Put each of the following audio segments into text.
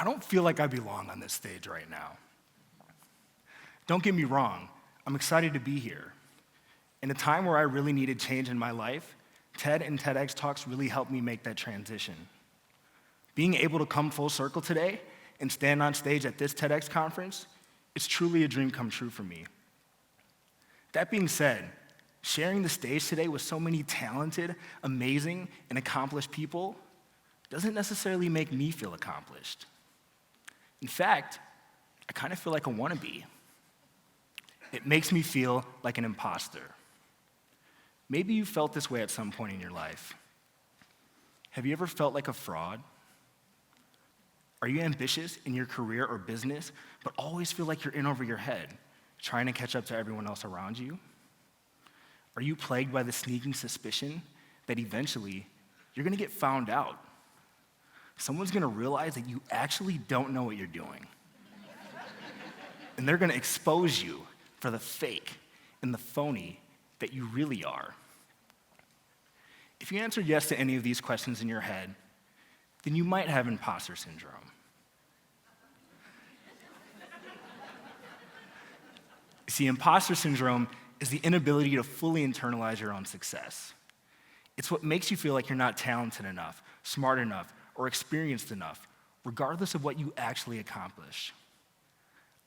I don't feel like I belong on this stage right now. Don't get me wrong, I'm excited to be here. In a time where I really needed change in my life, TED and TEDx Talks really helped me make that transition. Being able to come full circle today and stand on stage at this TEDx conference is truly a dream come true for me. That being said, sharing the stage today with so many talented, amazing, and accomplished people doesn't necessarily make me feel accomplished. In fact, I kind of feel like a wannabe. It makes me feel like an imposter. Maybe you felt this way at some point in your life. Have you ever felt like a fraud? Are you ambitious in your career or business, but always feel like you're in over your head, trying to catch up to everyone else around you? Are you plagued by the sneaking suspicion that eventually you're gonna get found out? Someone's gonna realize that you actually don't know what you're doing. And they're gonna expose you for the fake and the phony that you really are. If you answered yes to any of these questions in your head, then you might have imposter syndrome. See, imposter syndrome is the inability to fully internalize your own success. It's what makes you feel like you're not talented enough, smart enough, or experienced enough, regardless of what you actually accomplish.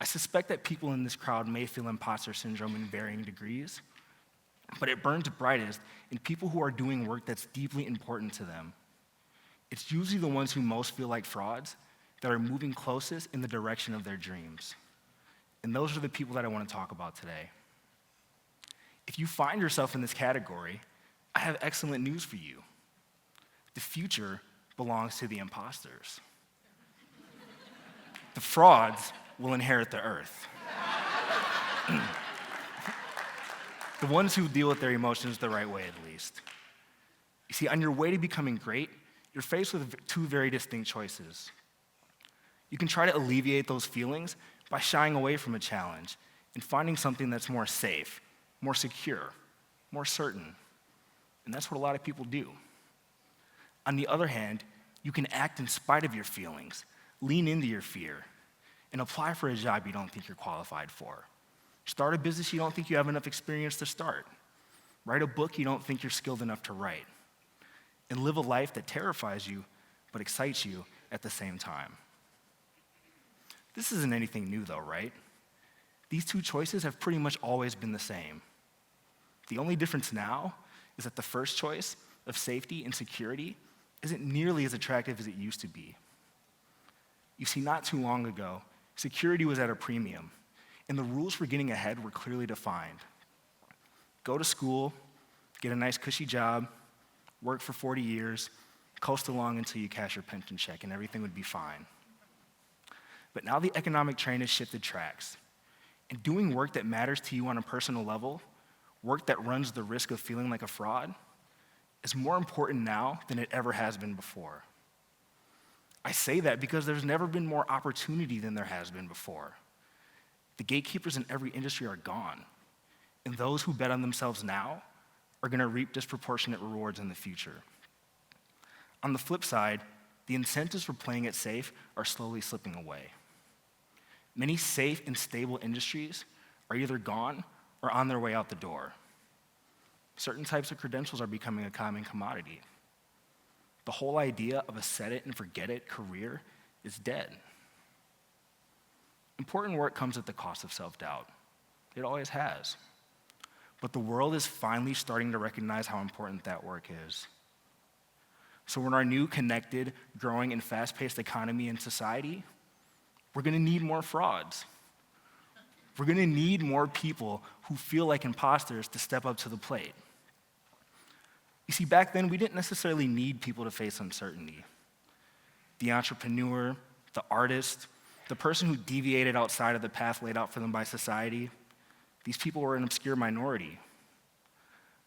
I suspect that people in this crowd may feel imposter syndrome in varying degrees, but it burns brightest in people who are doing work that's deeply important to them. It's usually the ones who most feel like frauds that are moving closest in the direction of their dreams. And those are the people that I want to talk about today. If you find yourself in this category, I have excellent news for you. The future belongs to the imposters. The frauds will inherit the earth. The ones who deal with their emotions the right way, at least. You see, on your way to becoming great, you're faced with two very distinct choices. You can try to alleviate those feelings by shying away from a challenge and finding something that's more safe, more secure, more certain. And that's what a lot of people do. On the other hand, you can act in spite of your feelings, lean into your fear, and apply for a job you don't think you're qualified for. Start a business you don't think you have enough experience to start. Write a book you don't think you're skilled enough to write. And live a life that terrifies you but excites you at the same time. This isn't anything new though, right? These two choices have pretty much always been the same. The only difference now is that the first choice of safety and security isn't nearly as attractive as it used to be. You see, not too long ago, security was at a premium, and the rules for getting ahead were clearly defined. Go to school, get a nice cushy job, work for 40 years, coast along until you cash your pension check, and everything would be fine. But now the economic train has shifted tracks, and doing work that matters to you on a personal level, work that runs the risk of feeling like a fraud, is more important now than it ever has been before. I say that because there's never been more opportunity than there has been before. The gatekeepers in every industry are gone, and those who bet on themselves now are going to reap disproportionate rewards in the future. On the flip side, the incentives for playing it safe are slowly slipping away. Many safe and stable industries are either gone or on their way out the door. Certain types of credentials are becoming a common commodity. The whole idea of a set it and forget it career is dead. Important work comes at the cost of self-doubt. It always has. But the world is finally starting to recognize how important that work is. So in our new, connected, growing, and fast-paced economy and society, we're gonna need more frauds. We're gonna need more people who feel like imposters to step up to the plate. You see, back then, we didn't necessarily need people to face uncertainty. The entrepreneur, the artist, the person who deviated outside of the path laid out for them by society, these people were an obscure minority.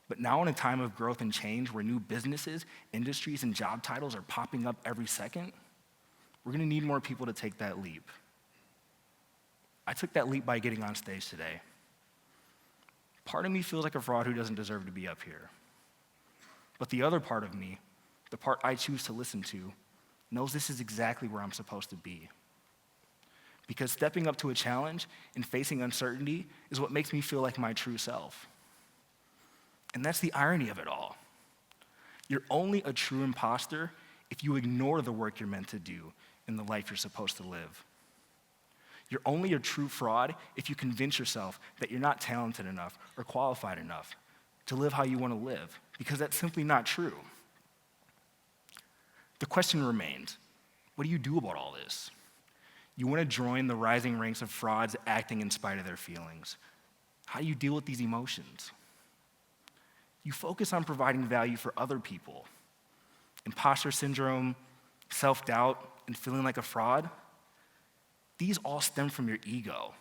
But now in a time of growth and change where new businesses, industries, and job titles are popping up every second, we're gonna need more people to take that leap. I took that leap by getting on stage today. Part of me feels like a fraud who doesn't deserve to be up here. But the other part of me, the part I choose to listen to, knows this is exactly where I'm supposed to be. because stepping up to a challenge and facing uncertainty is what makes me feel like my true self. And that's the irony of it all. You're only a true imposter if you ignore the work you're meant to do in the life you're supposed to live. You're only a true fraud if you convince yourself that you're not talented enough or qualified enough to live how you want to live, because that's simply not true. The question remains, what do you do about all this? You want to join the rising ranks of frauds acting in spite of their feelings. How do you deal with these emotions? You focus on providing value for other people. Imposter syndrome, self-doubt, and feeling like a fraud, these all stem from your ego.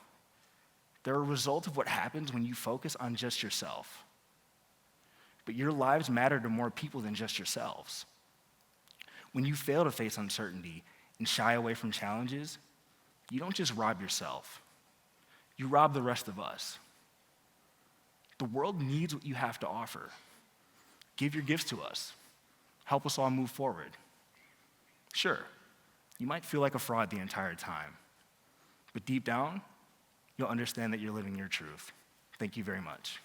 They're a result of what happens when you focus on just yourself. But your lives matter to more people than just yourselves. When you fail to face uncertainty and shy away from challenges, you don't just rob yourself. You rob the rest of us. The world needs what you have to offer. Give your gifts to us. Help us all move forward. Sure, you might feel like a fraud the entire time, but deep down, you'll understand that you're living your truth. Thank you very much.